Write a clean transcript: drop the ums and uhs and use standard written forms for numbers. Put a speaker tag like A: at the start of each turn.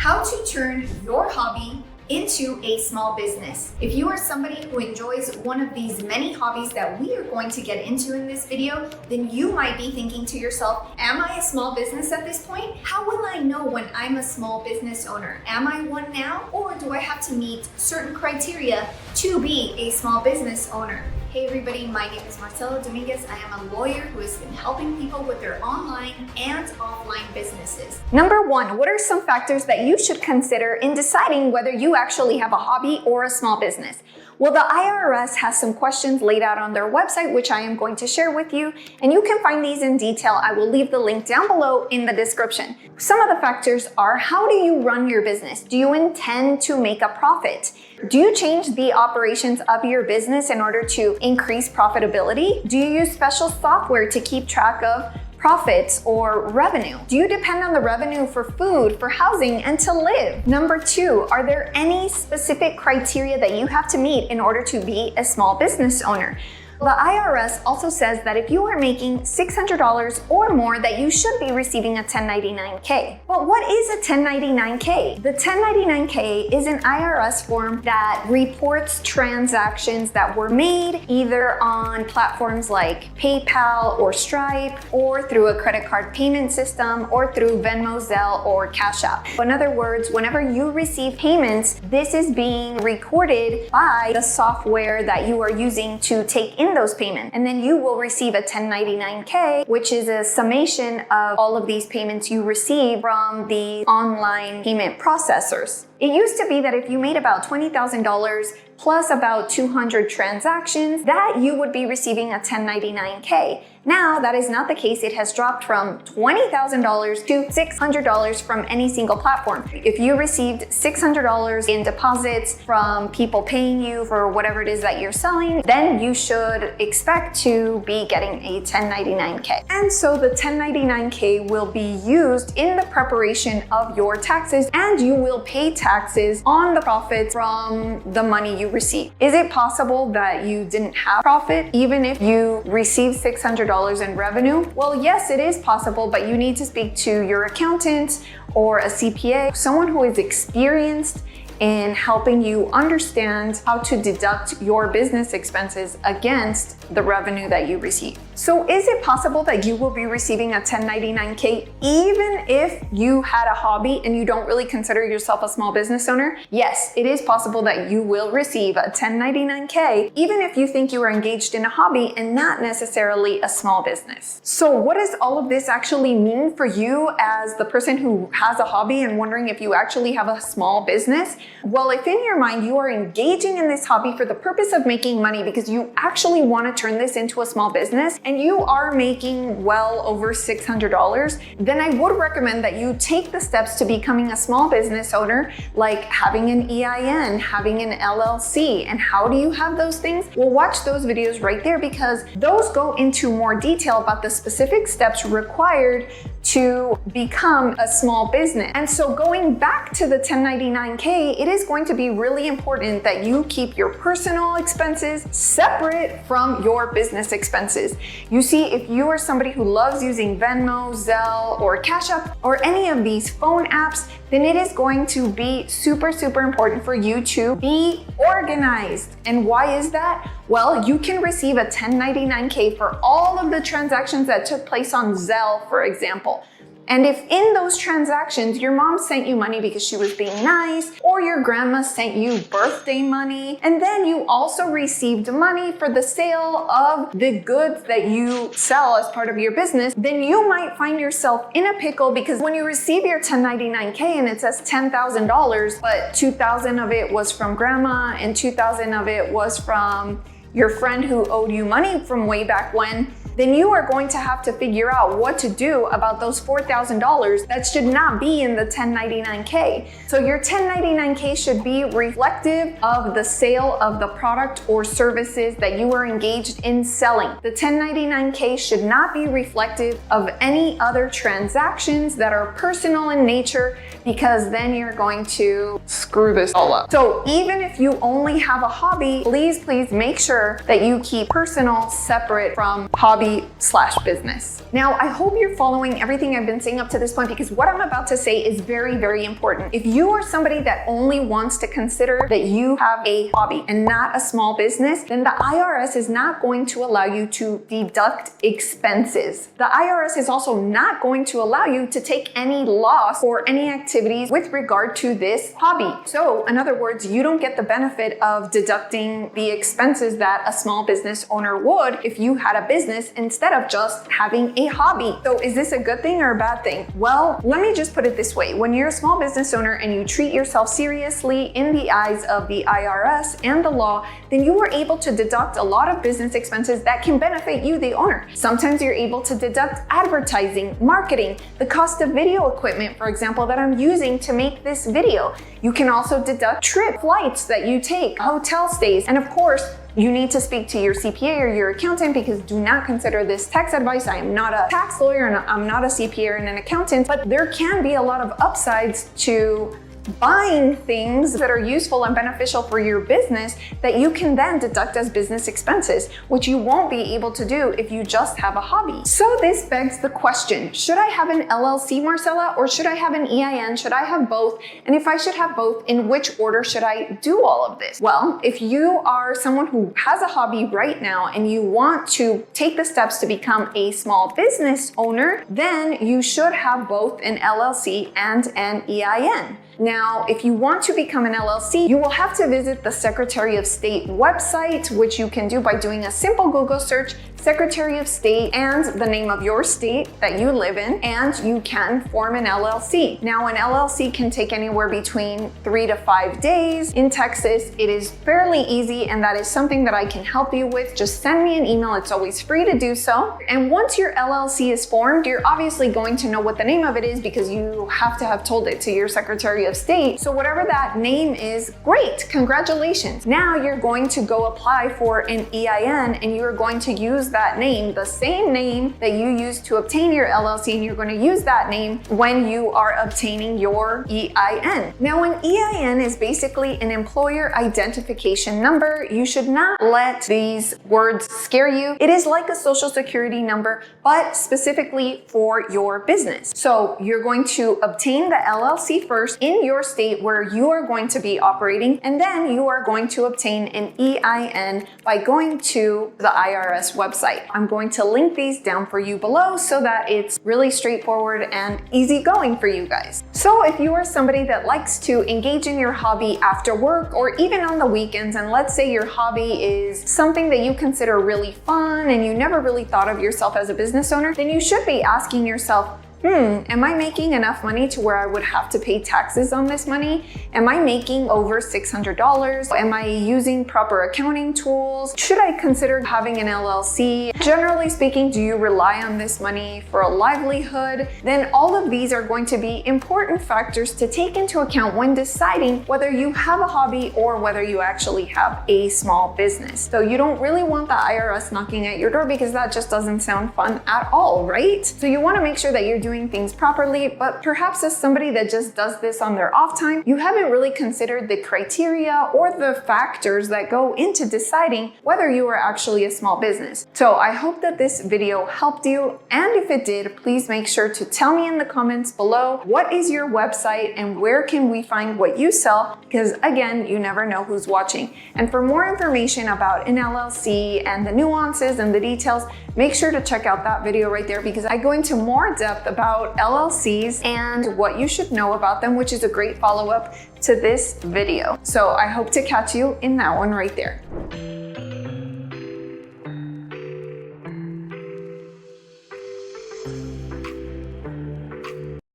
A: How to turn your hobby into a small business. If you are somebody who enjoys one of these many hobbies that we are going to get into in this video, then you might be thinking to yourself, am I a small business at this point? How will I know when I'm a small business owner? Am I one now? Or do I have to meet certain criteria to be a small business owner? Hey everybody, my name is Marcella Dominguez. I am a lawyer who has been helping people with their online and offline businesses. Number one, what are some factors that you should consider in deciding whether you actually have a hobby or a small business? Well, the IRS has some questions laid out on their website, which I am going to share with you, and you can find these in detail. I will leave the link down below in the description. Some of the factors are, how do you run your business? Do you intend to make a profit? Do you change the operations of your business in order to increase profitability? Do you use special software to keep track of profits or revenue? Do you depend on the revenue for food, for housing, and to live? Number two, are there any specific criteria that you have to meet in order to be a small business owner? The IRS also says that if you are making $600 or more, that you should be receiving a 1099-K. But what is a 1099-K? The 1099-K is an IRS form that reports transactions that were made either on platforms like PayPal or Stripe, or through a credit card payment system, or through Venmo, Zelle, or Cash App. In other words, whenever you receive payments, this is being recorded by the software that you are using to take in those payments. And then you will receive a 1099-K, which is a summation of all of these payments you receive from the online payment processors. It used to be that if you made about $20,000 plus about 200 transactions, that you would be receiving a 1099-K. Now, that is not the case. It has dropped from $20,000 to $600 from any single platform. If you received $600 in deposits from people paying you for whatever it is that you're selling, then you should expect to be getting a 1099-K. And so the 1099-K will be used in the preparation of your taxes, and you will pay taxes on the profits from the money you receive. Is it possible that you didn't have profit even if you received $600 in revenue? Well, yes, it is possible, but you need to speak to your accountant or a CPA, someone who is experienced in helping you understand how to deduct your business expenses against the revenue that you receive. So is it possible that you will be receiving a 1099-K even if you had a hobby and you don't really consider yourself a small business owner? Yes, it is possible that you will receive a 1099-K even if you think you are engaged in a hobby and not necessarily a small business. So what does all of this actually mean for you as the person who has a hobby and wondering if you actually have a small business? Well, if in your mind you are engaging in this hobby for the purpose of making money because you actually want to turn this into a small business and you are making well over $600, then I would recommend that you take the steps to becoming a small business owner, like having an EIN, having an LLC. And how do you have those things? Well, watch those videos right there because those go into more detail about the specific steps required to become a small business. And so going back to the 1099-K, it is going to be really important that you keep your personal expenses separate from your business expenses. You see, if you are somebody who loves using Venmo, Zelle, or Cash App, or any of these phone apps, then it is going to be super important for you to be organized. And why is that? Well, you can receive a 1099-K for all of the transactions that took place on Zelle, for example. And if in those transactions, your mom sent you money because she was being nice, or your grandma sent you birthday money, and then you also received money for the sale of the goods that you sell as part of your business, then you might find yourself in a pickle because when you receive your 1099-K and it says $10,000, but $2,000 of it was from grandma and $2,000 of it was from your friend who owed you money from way back when, then you are going to have to figure out what to do about those $4,000 that should not be in the 1099-K. So your 1099-K should be reflective of the sale of the product or services that you are engaged in selling. The 1099-K should not be reflective of any other transactions that are personal in nature, because then you're going to screw this all up. So even if you only have a hobby, please make sure that you keep personal separate from hobby hobby/business. Now, I hope you're following everything I've been saying up to this point, because what I'm about to say is very, very important. If you are somebody that only wants to consider that you have a hobby and not a small business, then the IRS is not going to allow you to deduct expenses. The IRS is also not going to allow you to take any loss for any activities with regard to this hobby. So, in other words, you don't get the benefit of deducting the expenses that a small business owner would if you had a business instead of just having a hobby. So, is this a good thing or a bad thing? Well, let me just put it this way. When you're a small business owner and you treat yourself seriously in the eyes of the IRS and the law, then you are able to deduct a lot of business expenses that can benefit you, the owner. Sometimes you're able to deduct advertising, marketing, the cost of video equipment, for example, that I'm using to make this video. You can also deduct trip flights that you take, hotel stays, and of course, you need to speak to your CPA or your accountant, because do not consider this tax advice. I am not a tax lawyer and I'm not a CPA and an accountant, but there can be a lot of upsides to buying things that are useful and beneficial for your business that you can then deduct as business expenses, which you won't be able to do if you just have a hobby. So this begs the question, should I have an LLC, Marcella, or should I have an EIN? Should I have both? And if I should have both, in which order should I do all of this? Well, if you are someone who has a hobby right now and you want to take the steps to become a small business owner, then you should have both an LLC and an EIN. Now, if you want to become an LLC, you will have to visit the Secretary of State website, which you can do by doing a simple Google search, Secretary of State, and the name of your state that you live in, and you can form an LLC. Now, an LLC can take anywhere between 3 to 5 days. In Texas, it is fairly easy, and that is something that I can help you with. Just send me an email. It's always free to do so. And once your LLC is formed, you're obviously going to know what the name of it is because you have to have told it to your Secretary of State. So whatever that name is, great, congratulations. Now you're going to go apply for an EIN, and you're going to use that name, the same name that you used to obtain your LLC, and you're going to use that name when you are obtaining your EIN. Now, an EIN is basically an employer identification number. You should not let these words scare you. It is like a social security number, but specifically for your business. So you're going to obtain the LLC first in your state where you are going to be operating, and then you are going to obtain an EIN by going to the IRS website. I'm going to link these down for you below so that it's really straightforward and easygoing for you guys. So if you are somebody that likes to engage in your hobby after work or even on the weekends, and let's say your hobby is something that you consider really fun and you never really thought of yourself as a business owner, then you should be asking yourself, am I making enough money to where I would have to pay taxes on this money? Am I making over $600? Am I using proper accounting tools? Should I consider having an LLC? Generally speaking, do you rely on this money for a livelihood? Then all of these are going to be important factors to take into account when deciding whether you have a hobby or whether you actually have a small business. So you don't really want the IRS knocking at your door because that just doesn't sound fun at all, right? So you want to make sure that you're doing things properly, but perhaps as somebody that just does this on their off time, you haven't really considered the criteria or the factors that go into deciding whether you are actually a small business. So I hope that this video helped you, and if it did, please make sure to tell me in the comments below what is your website and where can we find what you sell, because again, you never know who's watching. And for more information about an LLC and the nuances and the details, make sure to check out that video right there, because I go into more depth about LLCs and what you should know about them, which is a great follow-up to this video. So I hope to catch you in that one right there.